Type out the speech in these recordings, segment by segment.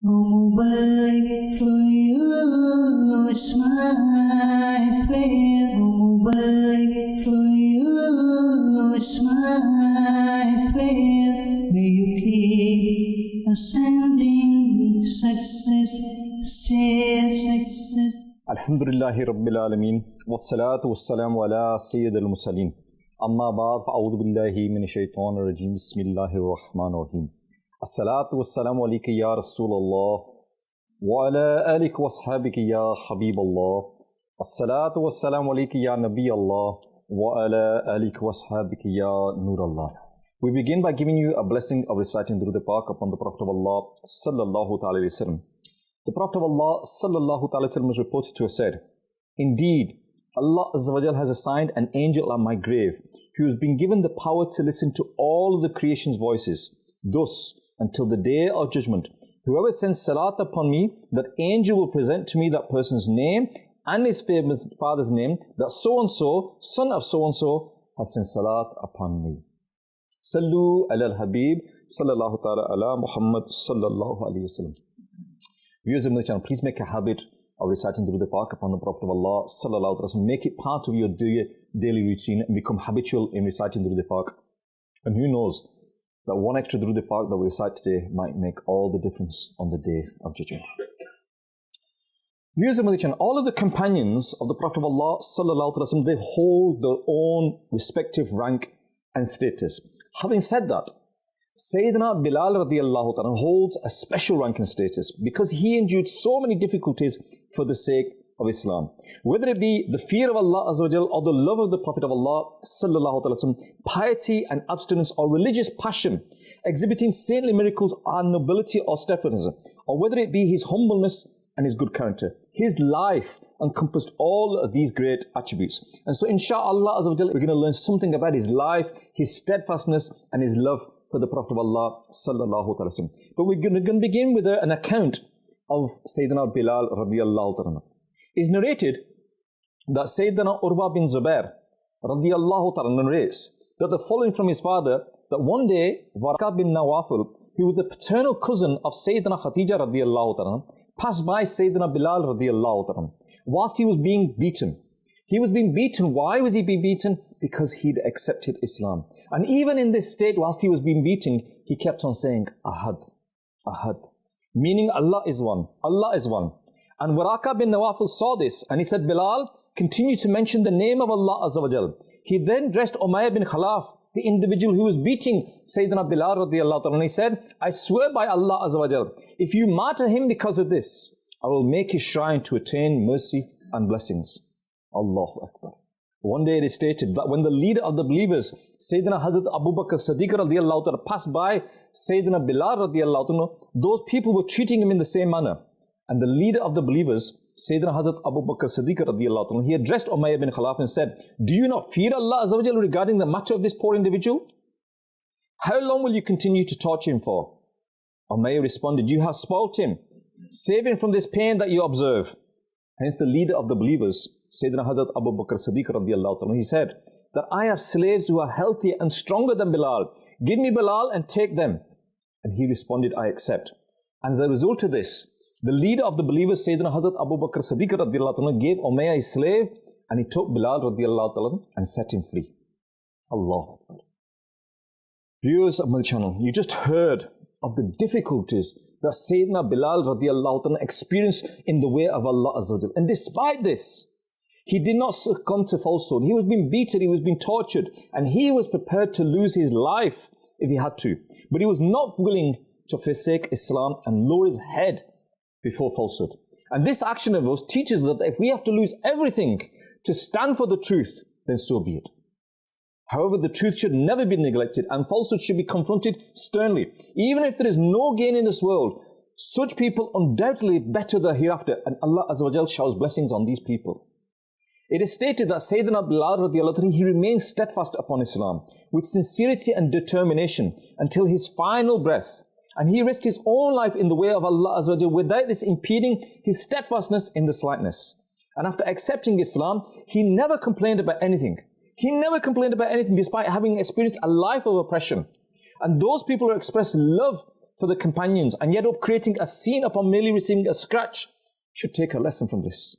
Mubarak for you, it's my prayer. Mubarak for you, it's my prayer. May you keep ascending success, success. Alhamdulillahi Rabbil Alameen. Wassalatu wassalamu ala Sayyid al-Mursaleen. Amma ba'd, fa'awudhu billahi minash shaitanir rajim. Bismillahir rahmanir rahim. As-salatu wassalamu alayka ya Rasulallah wa ala alika wa ashabika ya Habiballah. As-salatu wassalamu alayka ya Nabi Allah wa ala alika wa ashabika ya Nurallah. We begin by giving you a blessing of reciting Durud Pak upon the Prophet of Allah sallallahu ta'ala alayhi wa sallam. The Prophet of Allah sallallahu ta'ala alayhi wa sallam was reported to have said, "Indeed, Allah Azza wa Jal has assigned an angel at my grave who has been given the power to listen to all of the creation's voices. Thus, until the day of judgment, whoever sends salat upon me, that angel will present to me that person's name and his father's name, that so-and-so, son of so-and-so, has sent salat upon me." Sallu ala al-Habib, sallallahu ta'ala ala Muhammad, sallallahu alayhi wa sallam. Viewers of the channel, please make a habit of reciting Durud Pak upon the Prophet of Allah, sallallahu alayhi wa sallam. Make it part of your daily routine and become habitual in reciting Durud Pak. And who knows, that one extra Durud Pak that we recite today might make all the difference on the day of judgment. Viewers of the channel, all of the companions of the Prophet of Allah, sallallahu alayhi wa sallam, they hold their own respective rank and status. Having said that, Sayyiduna Bilal radiallahu ta'ala holds a special rank and status because he endured so many difficulties for the sake of Islam. Whether it be the fear of Allah Azza wa Jal or the love of the Prophet of Allah sallallahu alaihi wasallam, piety and abstinence or religious passion, exhibiting saintly miracles or nobility or steadfastness, or whether it be his humbleness and his good character, his life encompassed all of these great attributes. And so inshallah Azza wa Jal, we're going to learn something about his life, his steadfastness and his love for the Prophet of Allah sallallahu alaihi wasallam. But we're going to begin with an account of Sayyiduna Bilal radiallahu ta'ala. It's narrated that Sayyidina Urwa bin Zubair radiallahu ta'ala narrates that the following from his father, that one day Warqa bin Nawafil, who was the paternal cousin of Sayyidina Khadija radiallahu ta'ala, passed by Sayyidina Bilal radiallahu ta'ala whilst he was being beaten. He was being beaten. Why was he being beaten? Because he'd accepted Islam. And even in this state, whilst he was being beaten, he kept on saying, Ahad, Ahad, meaning Allah is one, Allah is one. And Warqa bin Nawafil saw this and he said, Bilal, continue to mention the name of Allah Azza wa Jal. He then dressed Umayyah bin Khalaf, the individual who was beating Sayyidina Bilal radiallahu ta'ala, and he said, I swear by Allah Azza wa Jal, if you martyr him because of this, I will make his shrine to attain mercy and blessings. Allahu Akbar. One day it is stated that when the leader of the believers, Sayyidina Hazrat Abu Bakr Siddiq radiallahu ta'ala, passed by Sayyidina Bilal radiallahu ta'ala, those people were treating him in the same manner. And the leader of the believers, Sayyidina Hazrat Abu Bakr Siddiq radiallahu ta'ala, he addressed Umayyah bin Khalaf and said, do you not fear Allah Azza wa Jalla regarding the matter of this poor individual? How long will you continue to torture him for? Umayyah responded, you have spoilt him. Save him from this pain that you observe. Hence the leader of the believers, Sayyidina Hazrat Abu Bakr Siddiq radiallahu ta'ala, he said that I have slaves who are healthier and stronger than Bilal. Give me Bilal and take them. And he responded, I accept. And as a result of this, the leader of the believers, Sayyidina Hazrat Abu Bakr Siddiq radiallahu ta'ala, gave Umayyah his slave and he took Bilal radiallahu ta'ala and set him free. Allahu Akbar. Viewers of my channel, you just heard of the difficulties that Sayyidina Bilal radiallahu ta'ala experienced in the way of Allah Azza wa Jal. And despite this, he did not succumb to falsehood. He was being beaten, he was being tortured, and he was prepared to lose his life if he had to. But he was not willing to forsake Islam and lower his head before falsehood. And this action of us teaches that if we have to lose everything to stand for the truth, then so be it. However, the truth should never be neglected and falsehood should be confronted sternly. Even if there is no gain in this world, such people undoubtedly better the hereafter, and Allah Azza wa Jal showers blessings on these people. It is stated that Sayyidina Bilal radiallahu ta'ala, he remained steadfast upon Islam with sincerity and determination until his final breath. And he risked his own life in the way of Allah Azza wa Jal without this impeding his steadfastness in the slightness. And after accepting Islam, he never complained about anything. He never complained about anything despite having experienced a life of oppression. And those people who express love for the companions and yet up creating a scene upon merely receiving a scratch should take a lesson from this.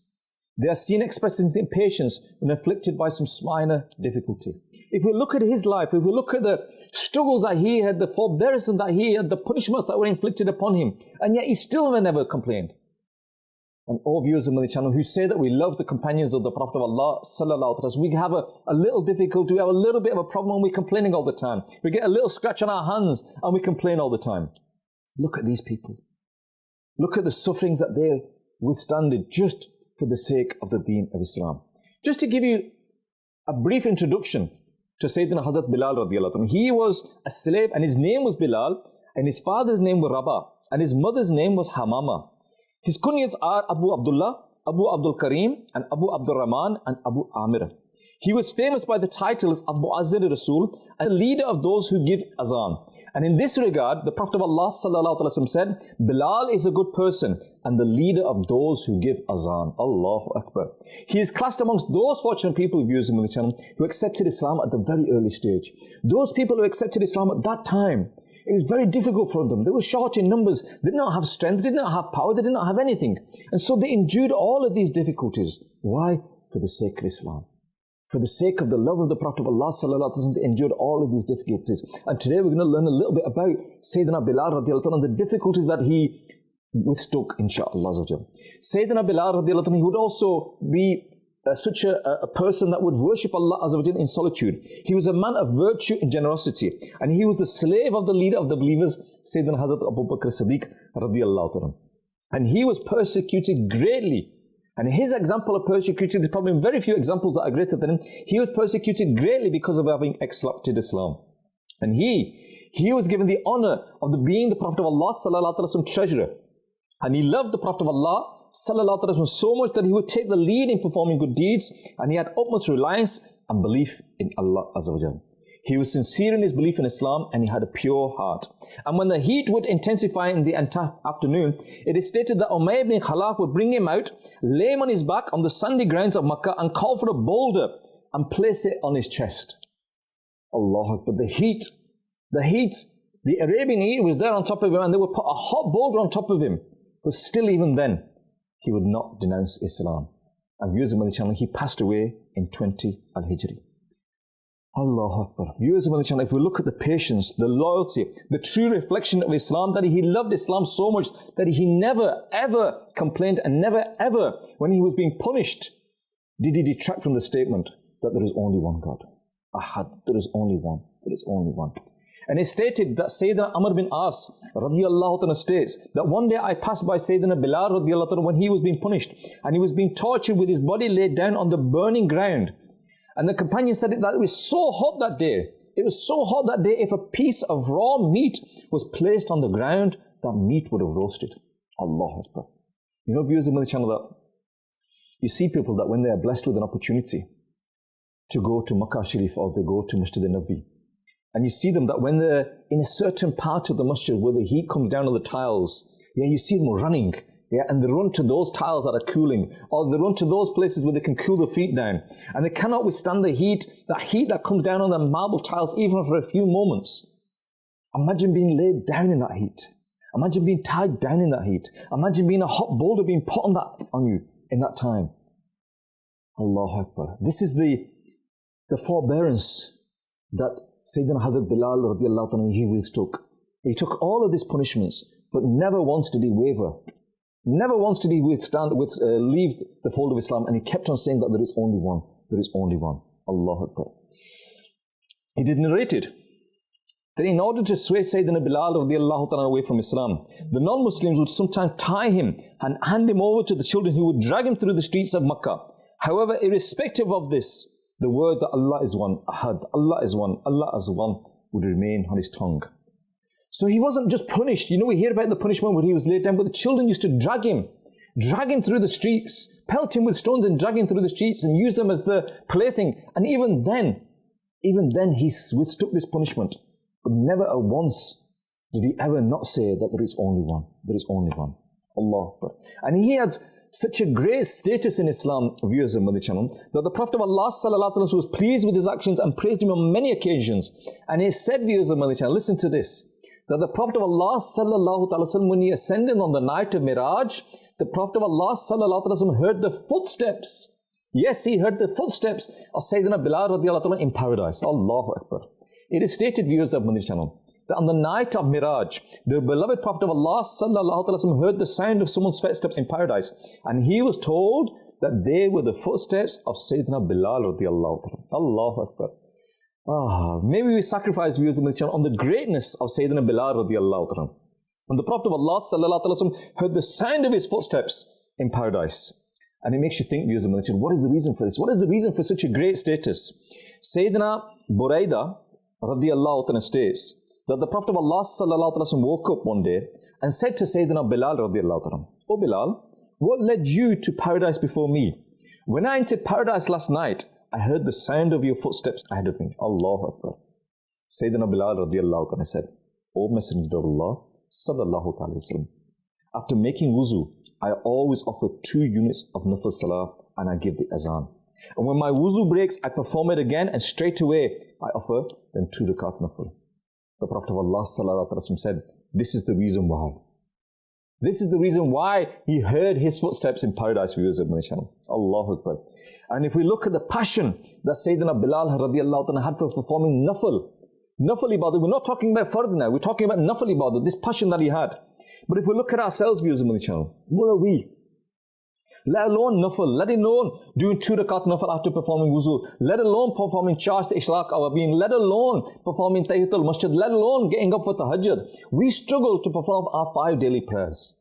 They are seen expressing impatience when afflicted by some minor difficulty. If we look at his life, if we look at the struggles that he had, the forbearance that he had, the punishments that were inflicted upon him, and yet he still never complained. And all viewers of Madani Channel who say that we love the companions of the Prophet of Allah sallallahu alaihi wasallam, we have a little difficulty, we have a little bit of a problem and we're complaining all the time. We get a little scratch on our hands and we complain all the time. Look at these people. Look at the sufferings that they withstood just for the sake of the deen of Islam. Just to give you a brief introduction to Sayyidina Hazrat Bilal radiallahu anhu. He was a slave and his name was Bilal and his father's name was Rabah and his mother's name was Hamama. His kunyats are Abu Abdullah, Abu Abdul Karim and Abu Abdul Rahman and Abu Amir. He was famous by the titles of Muazzin Rasul and leader of those who give azan. And in this regard, the Prophet of Allah sallallahu alaihi wasallam said, Bilal is a good person and the leader of those who give azan. Allahu Akbar. He is classed amongst those fortunate people who views him on the channel who accepted Islam at the very early stage. Those people who accepted Islam at that time, it was very difficult for them. They were short in numbers. They did not have strength. They did not have power. They did not have anything. And so they endured all of these difficulties. Why? For the sake of Islam. For the sake of the love of the Prophet of Allah sallallahu alaihi wasallam, they endured all of these difficulties. And today we're going to learn a little bit about Sayyidina Bilal radiallahu anhu and the difficulties that he withstood, inshaAllah. Sayyidina Bilal radiallahu anhu, he would also be such a person that would worship Allah Azza wa Jalla in solitude. He was a man of virtue and generosity. And he was the slave of the leader of the believers, Sayyidina Hazrat Abu Bakr Siddiq radiallahu anhu. And he was persecuted greatly. And his example of persecution, there's probably very few examples that are greater than him. He was persecuted greatly because of having accepted Islam. And he was given the honor of being the Prophet of Allah sallallahu alaihi wasallam treasurer. And he loved the Prophet of Allah sallallahu alaihi wasallam so much that he would take the lead in performing good deeds, and he had utmost reliance and belief in Allah Azza wa Jalla. He was sincere in his belief in Islam and he had a pure heart. And when the heat would intensify in the afternoon, it is stated that Umayr ibn Khalaf would bring him out, lay him on his back on the sandy grounds of Makkah and call for a boulder and place it on his chest. Allah Akbar. The heat, the Arabian heat was there on top of him and they would put a hot boulder on top of him. But still even then, he would not denounce Islam. And viewers of Madani Channel, he passed away in 20 Al-Hijri. Allah Akbar. Viewers of Madani Channel, if we look at the patience, the loyalty, the true reflection of Islam, that he loved Islam so much that he never ever complained and never ever, when he was being punished, did he detract from the statement that there is only one God. Ahad, there is only one. There is only one. And it stated that Sayyidina Amr bin As radiallahu anhu states that one day I passed by Sayyidina Bilal radiallahu anhu when he was being punished and he was being tortured with his body laid down on the burning ground. And the companion said that it was so hot that day. It was so hot that day, if a piece of raw meat was placed on the ground, that meat would have roasted. Allah Akbar. You know, viewers of Madani Channel, that you see people that when they are blessed with an opportunity to go to Makkah Sharif or they go to Masjid al-Nabi, and you see them that when they're in a certain part of the masjid where the heat comes down on the tiles, you see them running. And they run to those tiles that are cooling, or they run to those places where they can cool their feet down. And they cannot withstand the heat that comes down on the marble tiles even for a few moments. Imagine being laid down in that heat. Imagine being tied down in that heat. Imagine being a hot boulder being put on you in that time. Allahu Akbar. This is the forbearance that Sayyidina Hazrat Bilal radiallahu anhu, he withstook. He took all of these punishments, but never once did he waver. Never once did he leave the fold of Islam, and he kept on saying that there is only one. There is only one. Allahu Akbar. He did narrate it that in order to sway Sayyidina Bilal radiallahu ta'ala away from Islam, the non-Muslims would sometimes tie him and hand him over to the children who would drag him through the streets of Makkah. However, irrespective of this, the word that Allah is one, Ahad, Allah is one, Allah is one, would remain on his tongue. So he wasn't just punished. You know, we hear about the punishment where he was laid down, but the children used to drag him through the streets, pelt him with stones and drag him through the streets and use them as the plaything. And even then he withstood this punishment. But never once did he ever not say that there is only one. There is only one. Allah Akbar. And he had such a great status in Islam, viewers of Madani Channel, that the Prophet of Allah sallallahu alaihi wasallam was pleased with his actions and praised him on many occasions. And he said, viewers of Madani Channel, listen to this. that the Prophet of Allah sallallahu alaihi wasallam, when he ascended on the night of Miraj, the Prophet of Allah sallallahu alaihi wasallam heard the footsteps. Yes, he heard the footsteps of Sayyiduna Bilal radiallahu anhu in paradise. Allahu Akbar. It is stated, viewers of Madani Channel, that on the night of Miraj, the beloved Prophet of Allah sallallahu alaihi wasallam heard the sound of someone's footsteps in paradise, and he was told that they were the footsteps of Sayyiduna Bilal radiallahu anhu. Allahu Akbar. Maybe we sacrifice, viewers of Madani Channel, on the greatness of Sayyiduna Bilal radiallahu anhu. When the Prophet of Allah sallallahu alaihi wasallam heard the sound of his footsteps in paradise. And it makes you think, viewers of Madani Channel, what is the reason for this? What is the reason for such a great status? Sayyidina Buraida radiallahu anhu states that the Prophet of Allah sallallahu alaihi wasallam woke up one day and said to Sayyidina Bilal radiallahu anhu, "O Bilal, what led you to paradise before me? When I entered paradise last night, I heard the sound of your footsteps ahead of me." Allahu Akbar. Sayyidina Bilal radiallahu anhu said, "O Messenger of Allah sallallahu alaihi wasallam, after making wuzu, I always offer 2 units of nafil salah and I give the azan. And when my wuzu breaks, I perform it again and straight away I offer them 2 rakat nafil." The Prophet of Allah sallallahu alaihi wasallam said, this is the reason why. This is the reason why he heard his footsteps in paradise, viewers of Madani Channel. Allahu Akbar. And if we look at the passion that Sayyidina Bilal radiallahu anhu had for performing nafil ibadah, we're not talking about fard now, we're talking about nafil ibadah, this passion that he had. But if we look at ourselves, viewers of Madani Channel, what are we? Let alone nafil, let alone doing 2 rakat nafil after performing wuzu, let alone performing charge to ishraq awabin, let alone performing tahiyatul masjid, let alone getting up for tahajjud. We struggle to perform our 5 daily prayers.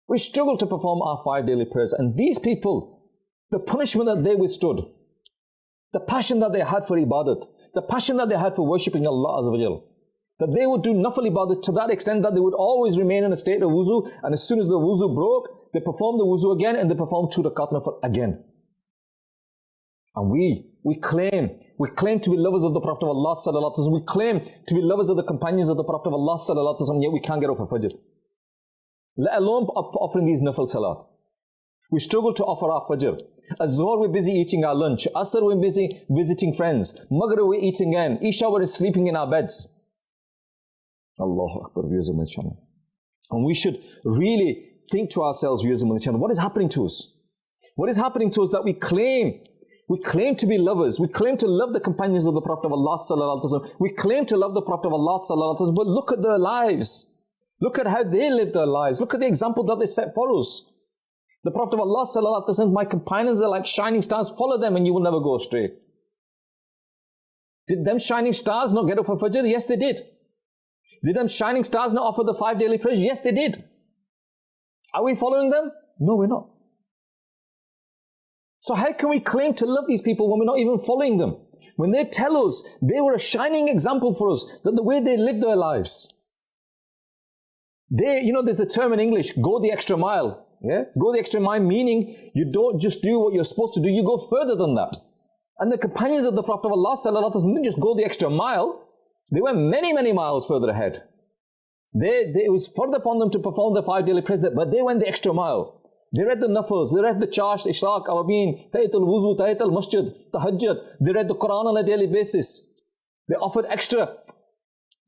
We struggle to perform our 5 daily prayers. And these people, the punishment that they withstood, the passion that they had for ibadat, the passion that they had for worshipping Allah Azza wa Jal, that they would do nafil ibadat to that extent that they would always remain in a state of wuzu, and as soon as the wuzu broke, they performed the wuzu again and they performed 2 rakat nafil again. And we claim to be lovers of the Prophet of Allah sallallahu alaihi wasallam. We claim to be lovers of the companions of the Prophet of Allah sallallahu alaihi wasallam, yet we can't get up for Fajr. Let alone offering these nafil salat. We struggle to offer our Fajr. Az-Zuhr we're busy eating our lunch. Asr we're busy visiting friends. Maghrib we're eating again. Isha we're sleeping in our beds. Allahu Akbar, viewers of Madani Channel. And we should really think to ourselves, viewers of Madani Channel, what is happening to us? What is happening to us that we claim to be lovers. We claim to love the companions of the Prophet of Allah sallallahu alaihi wasallam. We claim to love the Prophet of Allah sallallahu alaihi wasallam. But look at their lives. Look at how they live their lives. Look at the example that they set for us. The Prophet of Allah sallallahu alaihi wasallam, my companions are like shining stars. Follow them and you will never go astray. Did them shining stars not get up for Fajr? Yes, they did. Did them shining stars not offer the 5 daily prayers? Yes, they did. Are we following them? No, we're not. So how can we claim to love these people when we're not even following them? When they tell us they were a shining example for us, that the way they lived their lives. There's a term in English, go the extra mile. Yeah? Go the extra mile, meaning you don't just do what you're supposed to do, you go further than that. And the companions of the Prophet of Allah sallallahu alaihi wasallam didn't just go the extra mile, they went many, many miles further ahead. It was further upon them to perform the 5 daily prayers, but they went the extra mile. They read the nafils, they read the charge, ishraq, awabin, tahiyatul wuzu, tahiyatul masjid, tahajjud. They read the Quran on a daily basis. They offered extra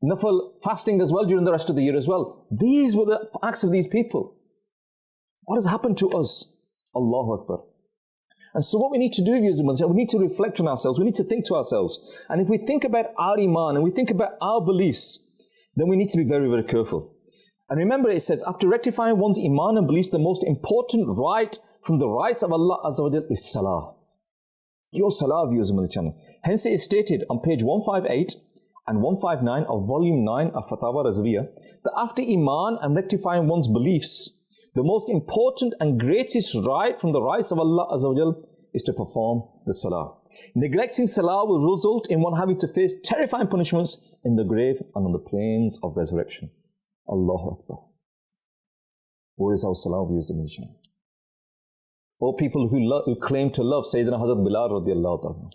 nafil fasting as well during the rest of the year as well. These were the acts of these people. What has happened to us? Allahu Akbar. And so what we need to do, we need to reflect on ourselves, we need to think to ourselves. And if we think about our iman and we think about our beliefs, then we need to be very, very careful. And remember, it says, after rectifying one's iman and beliefs, the most important right from the rights of Allah Azza wa Jal is salah. Your salah, viewers of Madani Channel. Hence it is stated on page 158 and 159 of volume 9 of Fatawa Razviyah that after iman and rectifying one's beliefs, the most important and greatest right from the rights of Allah Azza wa Jal is to perform the salah. Neglecting salah will result in one having to face terrifying punishments in the grave and on the plains of resurrection. Allahu Akbar. Where is our salah, viewers of Madani Channel? O people who claim to love Sayyidina Hazrat Bilal radiallahu ta'ala.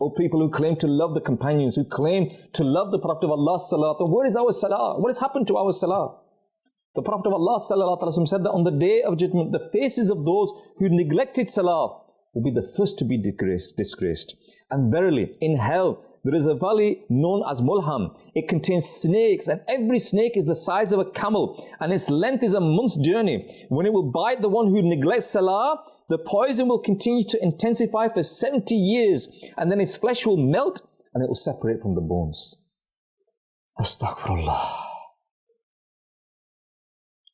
O people who claim to love the companions, who claim to love the Prophet of Allah sallallahu alaihi wasallam. Where is our salah? What has happened to our salah? The Prophet of Allah sallallahu alaihi wasallam said that on the day of judgment, the faces of those who neglected salah will be the first to be disgraced. And verily, in hell, there is a valley known as Mulham. It contains snakes, and every snake is the size of a camel, and its length is a month's journey. When it will bite the one who neglects Salah, the poison will continue to intensify for 70 years, and then his flesh will melt, and it will separate from the bones. Astaghfirullah.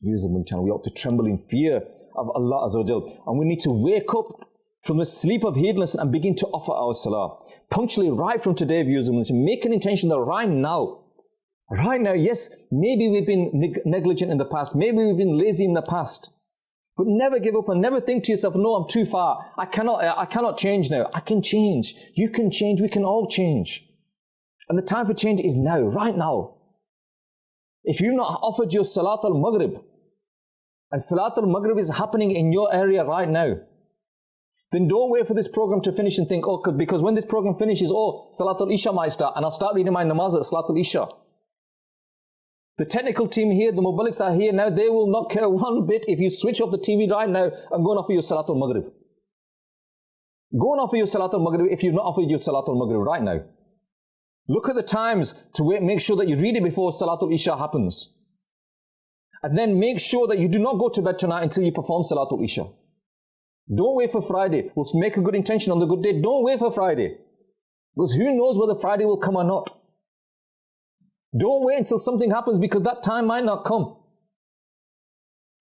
Viewers of the channel, we ought to tremble in fear of Allah Azza wa Jal, and we need to wake up from the sleep of heedlessness and begin to offer our salah. Punctually, right from today, viewers of the channel, make an intention that right now, yes, maybe we've been negligent in the past, maybe we've been lazy in the past, but never give up and never think to yourself, no, I'm too far, I cannot change now. I can change, you can change, we can all change. And the time for change is now, right now. If you've not offered your Salat al-Maghrib, and Salat al-Maghrib is happening in your area right now, then don't wait for this program to finish and think, oh, because when this program finishes, oh, Salat al-Isha might start, and I'll start reading my namaz at Salat al-Isha. The technical team here, the Mubaliks that are here now, they will not care one bit if you switch off the TV right now and go and offer your Salat al-Maghrib. Go and offer your Salat al-Maghrib if you've not offered your Salat al-Maghrib right now. Look at the times to make sure that you read it before Salat al-Isha happens. And then make sure that you do not go to bed tonight until you perform Salat al-Isha. Don't wait for Friday. We'll make a good intention on the good day. Don't wait for Friday. Because who knows whether Friday will come or not. Don't wait until something happens, because that time might not come.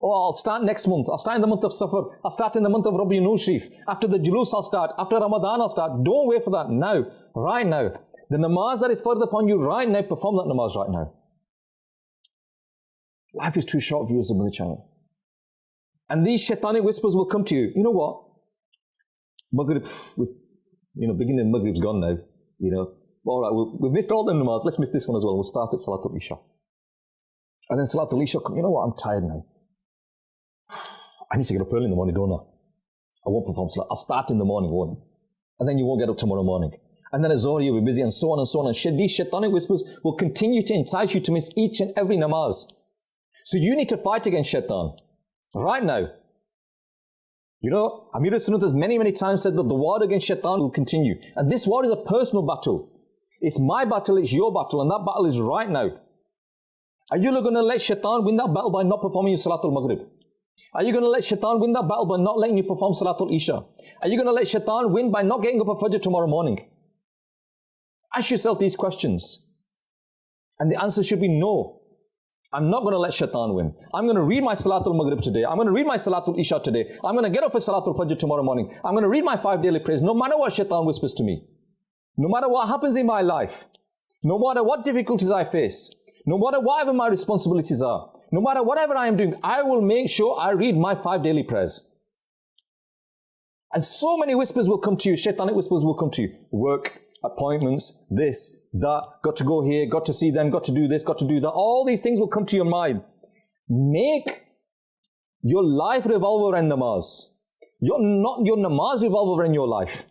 Oh, I'll start next month. I'll start in the month of Safar. I'll start in the month of Rabiul Awwal Sharif. After the Julus I'll start. After Ramadan I'll start. Don't wait for that. Now. Right now. The namaz that is further upon you right now, perform that namaz right now. Life is too short, viewers of the channel. And these shaitanic whispers will come to you. You know what? Maghrib, beginning of Maghrib's gone now. All right, we've missed all the namaz. Let's miss this one as well. We'll start at Salat al-Isha. And then Salat al-Isha, you know what? I'm tired now. I need to get up early in the morning, don't I? I won't perform Salat. I'll start in the morning, won't I? And then you won't get up tomorrow morning. And then at Zohar you'll be busy, and so on and so on. And these shaitanic whispers will continue to entice you to miss each and every namaz. So you need to fight against shaitan. Right now. Amir al-Sunnat has many times said that the war against shaitan will continue. And this war is a personal battle. It's my battle, it's your battle, and that battle is right now. Are you going to let shaitan win that battle by not performing your Salatul Maghrib? Are you going to let shaitan win that battle by not letting you perform Salatul Isha? Are you going to let shaitan win by not getting up at Fajr tomorrow morning? Ask yourself these questions. And the answer should be no. I'm not going to let shaitan win. I'm going to read my Salatul Maghrib today. I'm going to read my Salatul Isha today. I'm going to get up for Salatul Fajr tomorrow morning. I'm going to read my 5 daily prayers, no matter what shaitan whispers to me. No matter what happens in my life. No matter what difficulties I face. No matter whatever my responsibilities are. No matter whatever I am doing, I will make sure I read my 5 daily prayers. And so many whispers will come to you. Shaitanic whispers will come to you. Work, appointments, this, that, got to go here, got to see them, got to do this, got to do that. All these things will come to your mind. Make your life revolve around namaz. Not your namaz revolve around your life.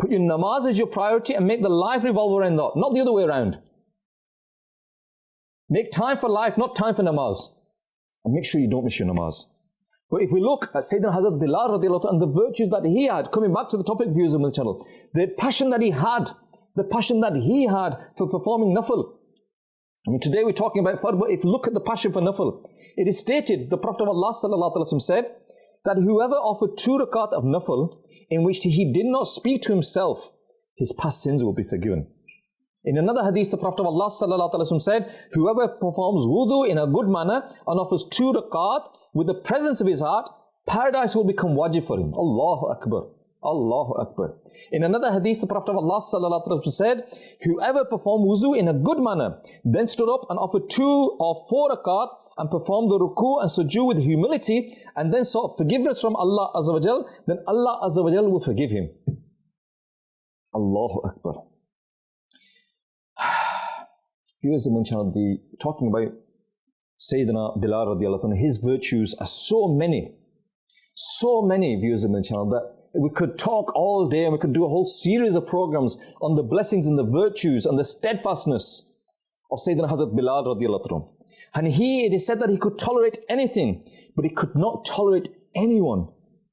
Put your namaz as your priority and make the life revolve around that, not the other way around. Make time for life, not time for namaz. And make sure you don't miss your namaz. But if we look at Sayyiduna Hazrat Bilal radiallahu anhu and the virtues that he had, coming back to the topic views on the channel, the passion that he had for performing nafil. Today we're talking about fard, but if you look at the passion for nafil, it is stated, the Prophet of Allah sallallahu alaihi wasallam said, that whoever offered 2 rakat of nafil, in which he did not speak to himself, his past sins will be forgiven. In another hadith, the Prophet of Allah sallallahu alaihi wasallam said, whoever performs wudu in a good manner and offers 2 rakat with the presence of his heart, paradise will become wajib for him. Allahu Akbar. Allahu Akbar. In another hadith, the Prophet of Allah sallallahu alaihi wasallam said, whoever performed wuzu in a good manner, then stood up and offered 2 or 4 rakat and performed the ruku and sujood with humility, and then sought forgiveness from Allah Azza wa Jal, then Allah Azza wa Jal will forgive him. Allahu Akbar. Viewers of the channel, talking about Sayyiduna Bilal radiallahu anhu, his virtues are so many viewers of the channel that we could talk all day and we could do a whole series of programs on the blessings and the virtues and the steadfastness of Sayyiduna Hazrat Bilal radiallahu anhu. And it is said that he could tolerate anything, but he could not tolerate anyone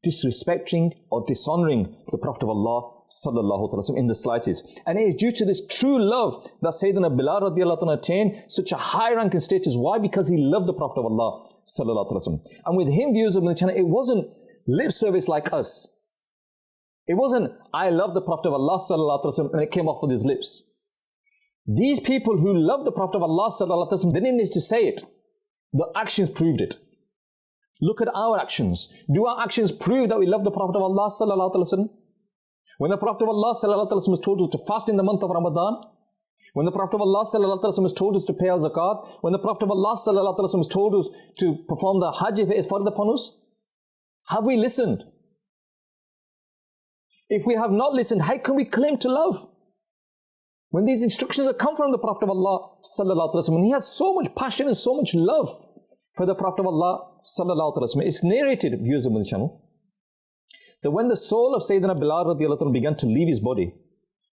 disrespecting or dishonoring the Prophet of Allah sallallahu alaihi wasallam in the slightest. And it is due to this true love that Sayyiduna Bilal radiallahu anhu attained such a high rank and status. Why? Because he loved the Prophet of Allah sallallahu alaihi wasallam. And with him, viewers of the channel, it wasn't lip service like us. It wasn't, I love the Prophet of Allah sallallahu alaihi wasallam, and it came off with his lips. These people who love the Prophet of Allah sallallahu alaihi wasallam, they didn't need to say it. The actions proved it. Look at our actions. Do our actions prove that we love the Prophet of Allah sallallahu alaihi wasallam? When the Prophet of Allah sallallahu alaihi wasallam was told us to fast in the month of Ramadan, when the Prophet of Allah sallallahu alaihi wasallam was told us to pay our zakat, when the Prophet of Allah sallallahu alaihi wasallam was told us to perform the hajj if it is fard upon us, have we listened? If we have not listened, how can we claim to love? When these instructions have come from the Prophet of Allah sallallahu alaihi wasallam, he had so much passion and so much love for the Prophet of Allah sallallahu alaihi wasallam. It's narrated, viewers of the channel, that when the soul of Sayyidina Bilal radiallahu anhu began to leave his body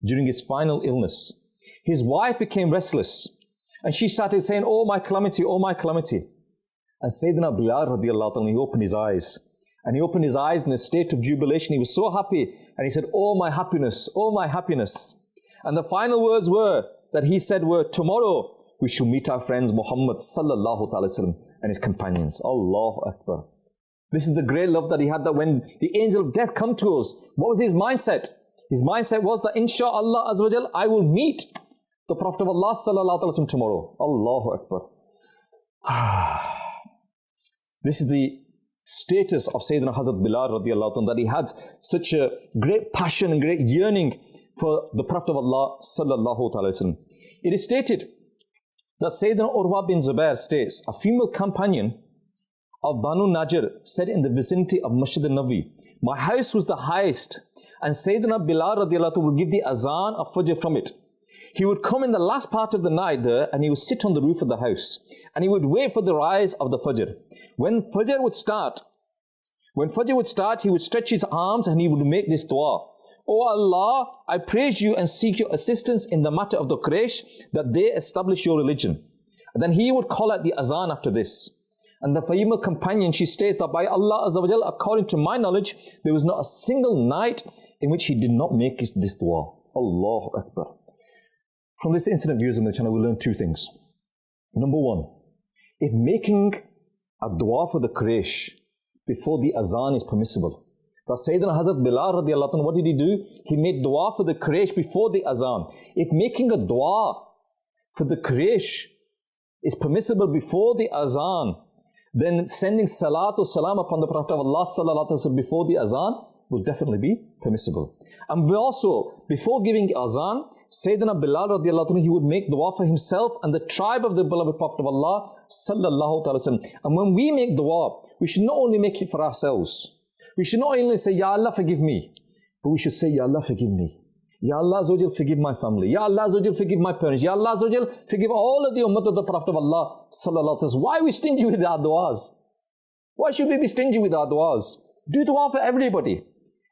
during his final illness, his wife became restless and she started saying, "Oh my calamity, oh my calamity." And Sayyidina Bilal radiallahu anhu, he opened his eyes. And he opened his eyes in a state of jubilation. He was so happy. And he said, "Oh my happiness, oh my happiness." And the final words were, that he said were, "Tomorrow we shall meet our friends Muhammad sallallahu alaihi wasallam and his companions." Allahu Akbar. This is the great love that he had, that when the angel of death come to us, what was his mindset? His mindset was that inshaAllah azza wa jal, I will meet the Prophet of Allah sallallahu alaihi wasallam tomorrow. Allahu Akbar. This is the status of Sayyidina Hazrat Bilal radiallahu anhu, that he had such a great passion and great yearning for the Prophet of Allah sallallahu alaihi wasallam. It is stated that Sayyidina Urwa bin Zubair states, a female companion of Banu Najr said in the vicinity of Masjid al-Nabi, "My house was the highest, and Sayyidina Bilal radiallahu anhu would give the azan of Fajr from it. He would come in the last part of the night there, and he would sit on the roof of the house, and he would wait for the rise of the Fajr. When Fajr would start, he would stretch his arms and he would make this dua: O Allah, I praise you and seek your assistance in the matter of the Quraysh, that they establish your religion." And then he would call out the azan after this. And the female companion, she states that by Allah Azza wa Jal, according to my knowledge, there was not a single night in which he did not make this dua. Allahu Akbar. From this incident, viewers on the channel, we learn two things. Number one, if making a dua for the Quraysh before the azan is permissible, that Sayyidina Hazrat Bilal radiallahu anhu, what did he do? He made dua for the Quraysh before the azan. If making a dua for the Quraysh is permissible before the azan, then sending salat or salam upon the Prophet of Allah sallallahu alaihi wasallam before the azan will definitely be permissible. And also, before giving azan, Sayyidina Bilal radiallahu anhu, he would make dua for himself and the tribe of the beloved Prophet of Allah sallallahu alaihi wasallam. And when we make dua, we should not only make it for ourselves. We should not only say, "Ya Allah, forgive me," but we should say, "Ya Allah, forgive me. Ya Allah Azza wa Jal, forgive my family. Ya Allah Azza wa Jal, forgive my parents. Ya Allah Azza wa Jal, forgive all of the ummah of the Prophet of Allah sallallahu alaihi wasallam." Why are we stingy with our duas? Why should we be stingy with our duas? Do dua for everybody.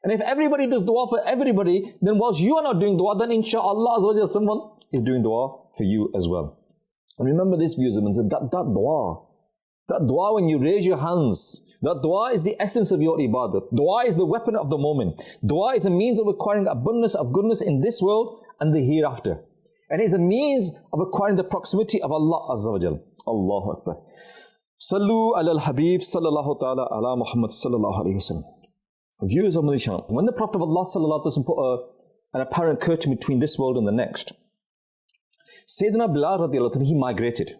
And if everybody does dua for everybody, then whilst you are not doing dua, then inshaAllah Azza wa Jal, someone is doing dua for you as well. And remember this, viewers, that dua when you raise your hands, that dua is the essence of your ibadah. Dua is the weapon of the moment. Dua is a means of acquiring abundance of goodness in this world and the hereafter. And it is a means of acquiring the proximity of Allah Azza wa Jal. Allahu Akbar. Sallu ala al-Habib sallallahu ta'ala ala Muhammad sallallahu alayhi wa sallam. Viewers of Madani Channel, when the Prophet of Allah sallallahu alayhi wa sallam put an apparent curtain between this world and the next, Sayyidina Bilal radiallahu anhu, he migrated.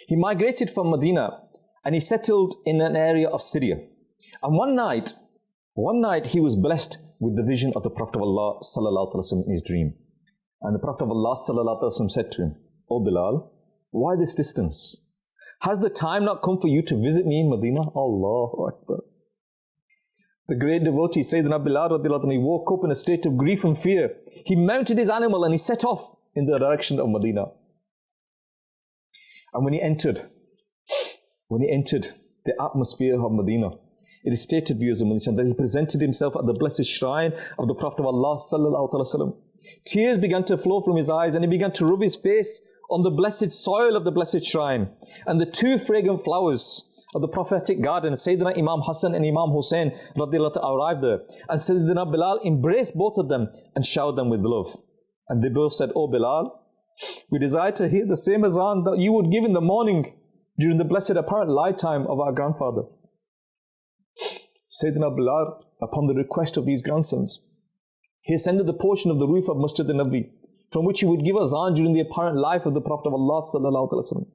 He migrated from Medina and he settled in an area of Syria. And one night he was blessed with the vision of the Prophet of Allah sallallahu alaihi wasallam in his dream. And the Prophet of Allah sallallahu alaihi wasallam said to him, "O Bilal, why this distance? Has the time not come for you to visit me in Medina?" Allahu Akbar. The great devotee Sayyidina Bilal radiallahu anhu, he woke up in a state of grief and fear. He mounted his animal and he set off in the direction of Medina. And when he entered the atmosphere of Medina, it is stated, viewers of Madani Channel, that he presented himself at the blessed shrine of the Prophet of Allah sallallahu alaihi wasallam. Tears began to flow from his eyes and he began to rub his face on the blessed soil of the blessed shrine. And the two fragrant flowers of the prophetic garden, Sayyidina Imam Hassan and Imam Hussein radiallahu ta'ala arrived there. And Sayyidina Bilal embraced both of them and showered them with love. And they both said, "Oh Bilal, we desire to hear the same azan that you would give in the morning during the blessed apparent lifetime of our grandfather." Sayyidina Bilal, upon the request of these grandsons, he ascended the portion of the roof of Masjid al-Nabi, from which he would give azan during the apparent life of the Prophet of Allah sallallahu alaihi wasallam.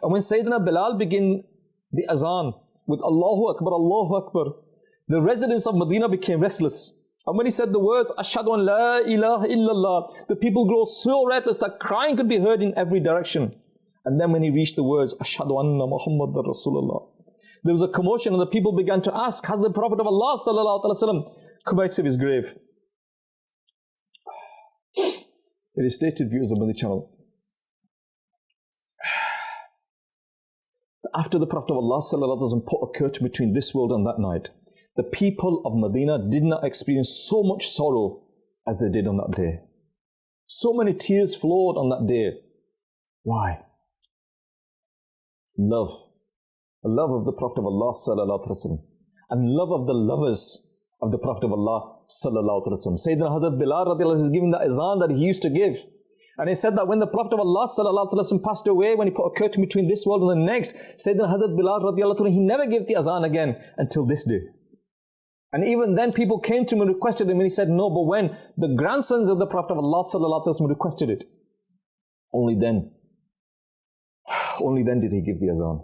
And when Sayyidina Bilal began the azan with Allahu Akbar, the residents of Medina became restless. And when he said the words, Ashhadu an la ilaha illallah, the people grew so restless that crying could be heard in every direction. And then when he reached the words, Ashhadu anna Muhammadar Rasulullah, there was a commotion and the people began to ask, has the Prophet of Allah sallallahu alaihi wasallam come out of his grave? It is stated, viewers of Madani Channel, after the Prophet of Allah sallallahu alaihi wasallam put a curtain between this world and that night, the people of Medina did not experience so much sorrow as they did on that day. So many tears flowed on that day. Why? Love. Love of the Prophet of Allah sallallahu alaihi wasallam, and love of the lovers of the Prophet of Allah sallallahu alaihi wasallam. Sayyidina Hazrat Bilal radiallahu anhu is giving that azan that he used to give. And he said that when the Prophet of Allah sallallahu alaihi wasallam passed away, when he put a curtain between this world and the next, Sayyidina Hazrat Bilal radiallahu anhu, he never gave the azan again until this day. And even then people came to him and requested him, and he said no, but when the grandsons of the Prophet of Allah sallallahu alaihi wasallam requested it, only then did he give the azan.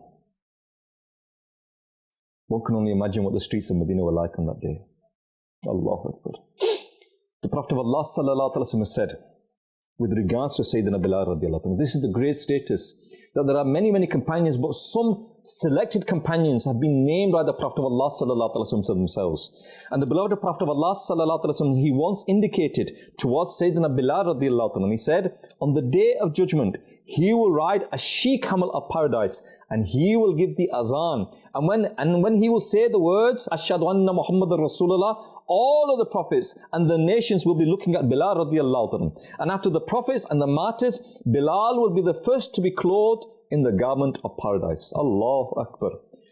One can only imagine what the streets of Medina were like on that day. Allahu Akbar. The Prophet of Allah sallallahu alaihi wasallam said, with regards to Sayyidina Bilal radiallahu anhu, this is the great status, that there are many, many companions, but some selected companions have been named by the Prophet of Allah sallallahu alaihi wasallam themselves. And the beloved Prophet of Allah sallallahu alaihi wasallam, he once indicated towards Sayyidina Bilal radiallahu anhu, he said, on the day of judgment, he will ride a she-camel of paradise, and he will give the azan. And when he will say the words, Ashhadu anna Muhammadar Rasulullah, all of the prophets and the nations will be looking at Bilal radiallahu anhu. And after the prophets and the martyrs, Bilal will be the first to be clothed in the garment of paradise. Allahu Akbar.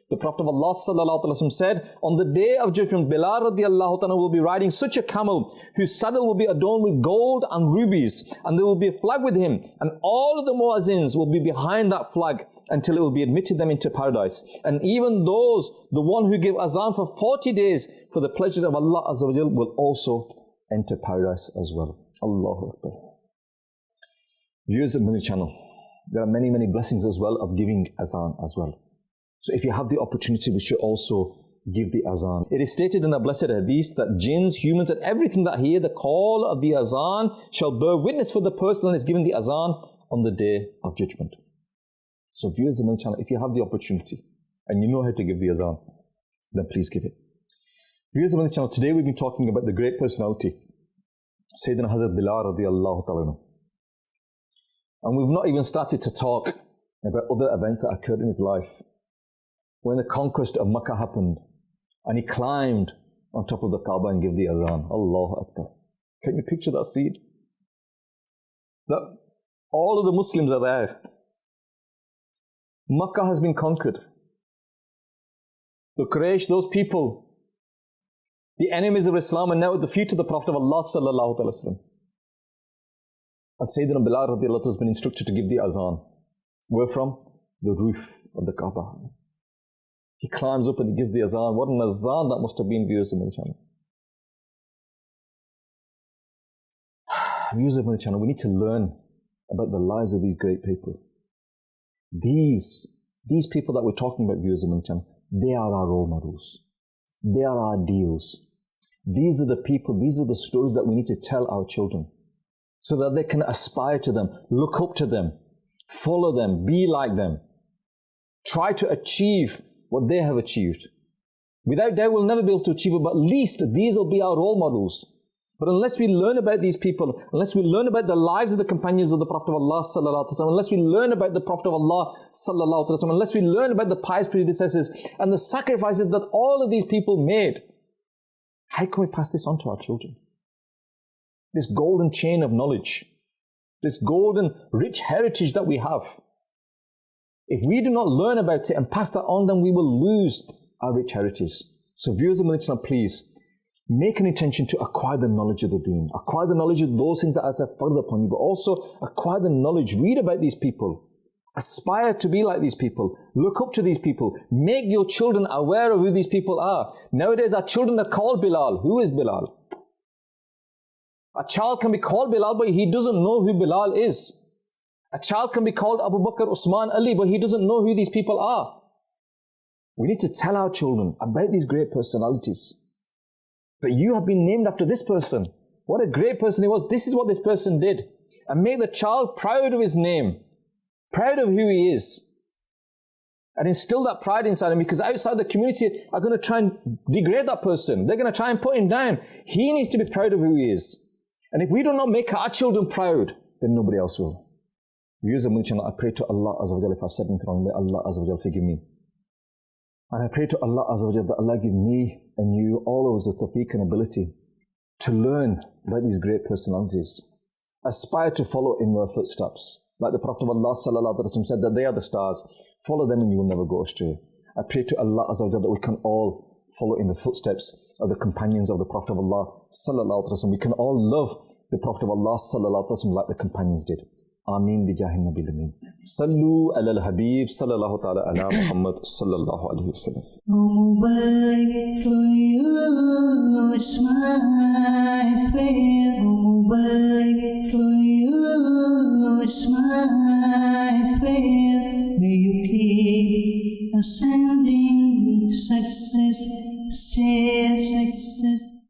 The Prophet of Allah sallallahu alaihi wasallam said, on the day of judgment, Bilal radiallahu anhu will be riding such a camel whose saddle will be adorned with gold and rubies, and there will be a flag with him, and all of the muezzins will be behind that flag until it will be admitted them into paradise. And even those, the one who give azan for 40 days for the pleasure of Allah Azza wa Jal, will also enter paradise as well. Allahu Akbar. Viewers of Madani Channel, there are many, many blessings as well of giving azan as well. So if you have the opportunity, we should also give the azan. It is stated in the blessed hadith that jinns, humans, and everything that hear the call of the azan shall bear witness for the person that is given the azan on the day of judgment. So viewers of Madani Channel, if you have the opportunity and you know how to give the azan, then please give it. Viewers of Madani Channel, today we've been talking about the great personality, Sayyidina Hazrat Bilal radiallahu ta'ala. And we've not even started to talk about other events that occurred in his life. When the conquest of Makkah happened, and he climbed on top of the Kaaba and gave the azan. Allahu Akbar. Can you picture that scene? That all of the Muslims are there. Makkah has been conquered. The Quraysh, those people, the enemies of Islam, are now at the feet of the Prophet of Allah sallallahu alaihi wasallam. And Sayyidina Bilal radiallahu anhu has been instructed to give the azan. Where from? The roof of the Kaaba. He climbs up and he gives the azan. What an azan that must have been, viewers of Madani Channel. Viewers of Madani Channel, we need to learn about the lives of these great people. These people that we're talking about, viewers of Madani Channel, they are our role models. They are our ideals. These are the people, these are the stories that we need to tell our children, so that they can aspire to them, look up to them, follow them, be like them, try to achieve what they have achieved. Without doubt, we'll never be able to achieve it, but at least these will be our role models. But unless we learn about these people, unless we learn about the lives of the companions of the Prophet of Allah sallallahu alaihi wasallam, unless we learn about the Prophet of Allah sallallahu alaihi wasallam, unless we learn about the pious predecessors and the sacrifices that all of these people made, how can we pass this on to our children? This golden chain of knowledge, this golden rich heritage that we have. If we do not learn about it and pass that on, then we will lose our rich heritage. So viewers of Madani Channel, please make an intention to acquire the knowledge of the deen, acquire the knowledge of those things that are further upon you, but also acquire the knowledge, read about these people, aspire to be like these people, look up to these people, make your children aware of who these people are. Nowadays, our children are called Bilal. Who is Bilal? A child can be called Bilal, but he doesn't know who Bilal is. A child can be called Abu Bakr, Usman, Ali, but he doesn't know who these people are. We need to tell our children about these great personalities. But you have been named after this person. What a great person he was. This is what this person did. And make the child proud of his name, proud of who he is. And instill that pride inside him, because outside the community are going to try and degrade that person. They're going to try and put him down. He needs to be proud of who he is. And if we do not make our children proud, then nobody else will. Viewers of Madani Channel, I pray to Allah Azza wa Jalla, if I've said anything wrong, may Allah Azza wa Jalla forgive me. And I pray to Allah Azza wa Jalla that Allah give me and you, all of us, the tawfiq and ability to learn about these great personalities. Aspire to follow in their footsteps. Like the Prophet of Allah Sallallahu Alaihi Wasallam said that they are the stars. Follow them and you will never go astray. I pray to Allah Azza wa Jalla that we can all follow in the footsteps of the companions of the Prophet of Allah Sallallahu Alaihi Wasallam. We can all love the Prophet of Allah Sallallahu Alaihi Wasallam like the companions did. Ameen bi jahin nabil amin. Sallu ala al-habib sallallahu ta'ala ala Muhammad sallallahu alayhi wa sallam. Mubarak for you, it's my prayer. Mubarak for you, it's my prayer. May you keep ascending with success. Stay